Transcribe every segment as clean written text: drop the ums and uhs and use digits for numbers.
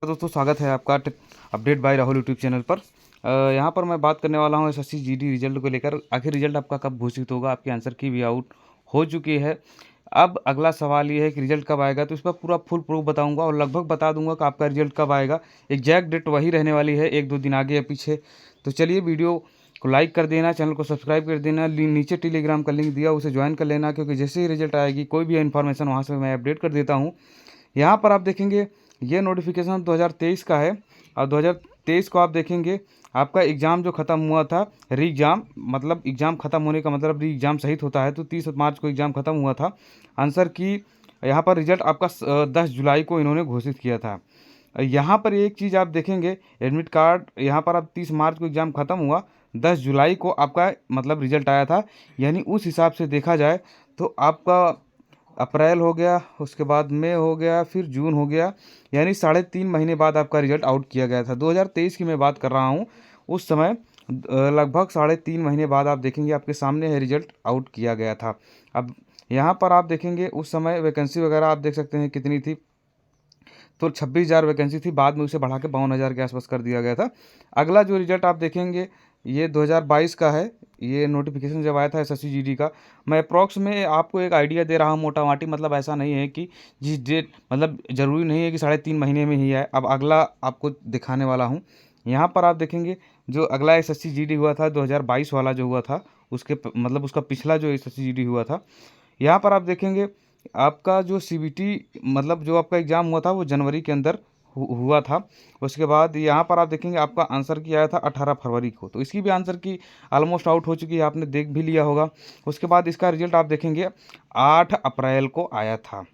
दोस्तों स्वागत है आपका update bye Rahul YouTube channel पर। यहाँ पर मैं बात करने वाला हूँ एसएससी जीडी रिजल्ट को लेकर। आखिर रिजल्ट आपका कब घोषित होगा? आपके आंसर की भी आउट हो चुकी है। अब अगला सवाल ये है कि रिजल्ट कब आएगा, तो इस पर पूरा फुल प्रूफ बताऊंगा और लगभग बता दूंगा कि आपका रिजल्ट कब आएगा। एग्जैक्ट डेट वही रहने वाली है, एक दो दिन आगे या पीछे। तो चलिए वीडियो को लाइक कर देना, चैनल को सब्सक्राइब कर देना, नीचे टेलीग्राम का लिंक दिया उसे ज्वाइन कर लेना, क्योंकि जैसे ही रिजल्ट आएगी कोई भी इन्फॉर्मेशन वहाँ से मैं अपडेट कर देता हूँ। यहाँ पर आप देखेंगे ये नोटिफिकेशन 2023 का है और 2023 को आप देखेंगे आपका एग्ज़ाम जो ख़त्म हुआ था, री एग्ज़ाम, मतलब एग्ज़ाम ख़त्म होने का मतलब री एग्ज़ाम सहित होता है। तो 30 मार्च को एग्ज़ाम ख़त्म हुआ था। आंसर की यहाँ पर रिजल्ट आपका 10 जुलाई को इन्होंने घोषित किया था। यहाँ पर एक चीज़ आप देखेंगे, एडमिट कार्ड यहाँ पर अब 30 मार्च को एग्ज़ाम ख़त्म हुआ, 10 जुलाई को आपका मतलब रिजल्ट आया था। यानी उस हिसाब से देखा जाए तो आपका अप्रैल हो गया, उसके बाद मई हो गया, फिर जून हो गया, यानी 3.5 महीने बाद आपका रिजल्ट आउट किया गया था। 2023 की मैं बात कर रहा हूँ। उस समय लगभग 3.5 महीने बाद आप देखेंगे आपके सामने है रिजल्ट आउट किया गया था। अब यहाँ पर आप देखेंगे उस समय वैकेंसी वगैरह आप देख सकते हैं कितनी थी। तो 26,000 वैकेंसी थी, बाद में उसे बढ़ा के 52,000 के आसपास कर दिया गया था। अगला जो रिजल्ट आप देखेंगे ये 2022 का है। ये नोटिफिकेशन जब आया था एसएससी जीडी का, मैं अप्रॉक्स में आपको एक आइडिया दे रहा हूँ मोटा माटी, मतलब ऐसा नहीं है कि जिस डेट, मतलब ज़रूरी नहीं है कि 3.5 महीने में ही है। अब अगला आपको दिखाने वाला हूँ। यहाँ पर आप देखेंगे जो अगला एसएससी जीडी हुआ था 2022 वाला जो हुआ था, उसके मतलब उसका पिछला जो एसएससी जीडी हुआ था, यहाँ पर आप देखेंगे आपका जो सीबीटी मतलब जो आपका एग्ज़ाम हुआ था वो जनवरी के अंदर हुआ था। उसके बाद यहाँ पर आप देखेंगे आपका आंसर की आया था 18 फरवरी को, तो इसकी भी आंसर की ऑलमोस्ट आउट हो चुकी है, आपने देख भी लिया होगा। उसके बाद इसका रिजल्ट आप देखेंगे 8 अप्रैल को आया था,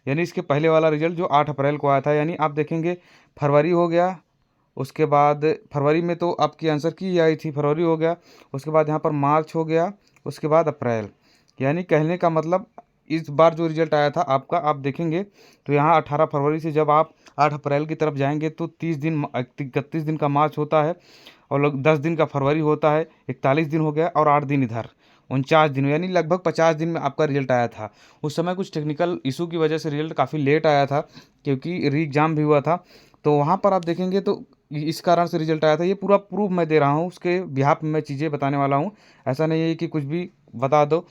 यानी इसके पहले वाला रिजल्ट जो 8 अप्रैल को आया था। यानी आप देखेंगे फरवरी हो गया, उसके बाद फरवरी में तो आपकी आंसर की आई थी, फरवरी हो गया, उसके बाद यहाँ पर मार्च हो गया, उसके बाद अप्रैल। यानी कहने का मतलब इस बार जो रिजल्ट आया था आपका, आप देखेंगे तो यहाँ 18 फरवरी से जब आप 8 अप्रैल की तरफ जाएंगे तो 31 दिन का मार्च होता है, और लोग 10 दिन का फरवरी होता है, 41 दिन हो गया, और 8 दिन इधर 49 दिन, यानी लगभग 50 दिन में आपका रिजल्ट आया था। उस समय कुछ टेक्निकल इशू की वजह से रिजल्ट काफ़ी लेट आया था, क्योंकि री एग्ज़ाम भी हुआ था। तो वहाँ पर आप देखेंगे तो इस कारण से रिजल्ट आया था। ये पूरा प्रूफ मैं दे रहा हूँ, उसके बिहाफ में मैं चीज़ें बताने वाला हूँ। ऐसा नहीं है कि कुछ भी बता दो।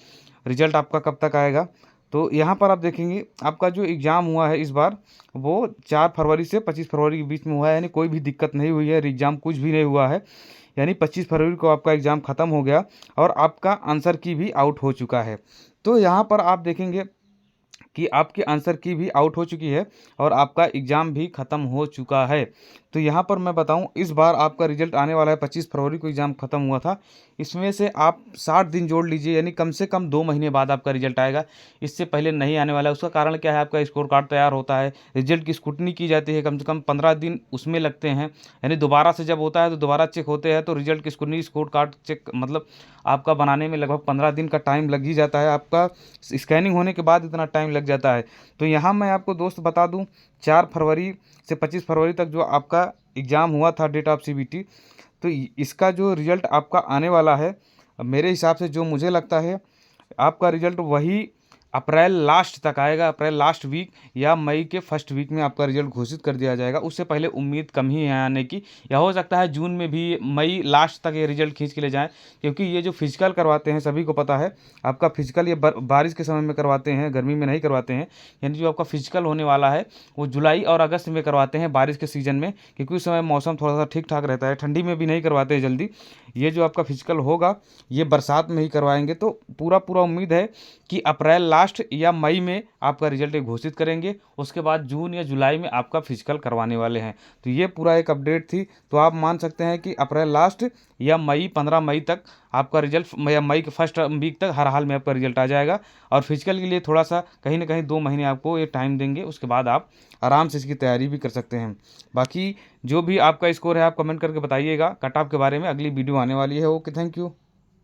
रिजल्ट आपका कब तक आएगा, तो यहाँ पर आप देखेंगे आपका जो एग्ज़ाम हुआ है इस बार वो 4 फरवरी से 25 फरवरी के बीच में हुआ है। यानी कोई भी दिक्कत नहीं हुई है, एग्ज़ाम कुछ भी नहीं हुआ है। यानी 25 फरवरी को आपका एग्ज़ाम ख़त्म हो गया और आपका आंसर की भी आउट हो चुका है। तो यहाँ पर आप देखेंगे कि आपके आंसर की भी आउट हो चुकी है और आपका एग्ज़ाम भी ख़त्म हो चुका है। तो यहाँ पर मैं बताऊँ, इस बार आपका रिजल्ट आने वाला है, 25 फरवरी को एग्ज़ाम ख़त्म हुआ था। इसमें से आप 60 दिन जोड़ लीजिए, यानी कम से कम 2 महीने बाद आपका रिजल्ट आएगा। इससे पहले नहीं आने वाला है। उसका कारण क्या है? आपका स्कोर कार्ड तैयार होता है, रिजल्ट की स्क्रूटनी की जाती है, कम से कम 15 दिन उसमें लगते हैं। यानी दोबारा से जब होता है तो दोबारा चेक होते हैं, तो रिजल्ट की स्क्रूटनी, स्कोर कार्ड चेक मतलब आपका बनाने में लगभग 15 दिन का टाइम लग ही जाता है। आपका स्कैनिंग होने के बाद इतना टाइम लग जाता है। तो यहाँ मैं आपको दोस्त बता दूँ, 4 फरवरी से 25 फरवरी तक जो आपका एग्ज़ाम हुआ था डेट ऑफ सीबीटी, तो इसका जो रिज़ल्ट आपका आने वाला है, मेरे हिसाब से जो मुझे लगता है आपका रिज़ल्ट वही अप्रैल लास्ट तक आएगा। अप्रैल लास्ट वीक या मई के फर्स्ट वीक में आपका रिज़ल्ट घोषित कर दिया जाएगा। उससे पहले उम्मीद कम ही है आने की, या हो सकता है जून में भी, मई लास्ट तक ये रिज़ल्ट खींच के ले जाएँ। क्योंकि ये जो फिजिकल करवाते हैं सभी को पता है, आपका फिजिकल ये बारिश के समय में करवाते हैं, गर्मी में नहीं करवाते हैं। यानी जो आपका फिजिकल होने वाला है वो जुलाई और अगस्त में करवाते हैं, बारिश के सीज़न में, क्योंकि उस समय मौसम थोड़ा सा ठीक ठाक रहता है। ठंडी में भी नहीं करवाते हैं जल्दी। ये जो आपका फिजिकल होगा ये बरसात में ही करवाएंगे। तो पूरा पूरा उम्मीद है कि अप्रैल लास्ट या मई में आपका रिजल्ट घोषित करेंगे। उसके बाद जून या जुलाई में आपका फिजिकल करवाने वाले हैं। तो ये पूरा एक अपडेट थी। तो आप मान सकते हैं कि अप्रैल लास्ट या मई 15 मई तक आपका रिजल्ट, या मई के फर्स्ट वीक तक हर हाल में आपका रिजल्ट आ जाएगा। और फिजिकल के लिए थोड़ा सा कहीं ना कहीं 2 महीने आपको ये टाइम देंगे, उसके बाद आप आराम से इसकी तैयारी भी कर सकते हैं। बाकी जो भी आपका स्कोर है आप कमेंट करके बताइएगा। कट ऑफ के बारे में अगली वीडियो आने वाली है। Okay, thank you.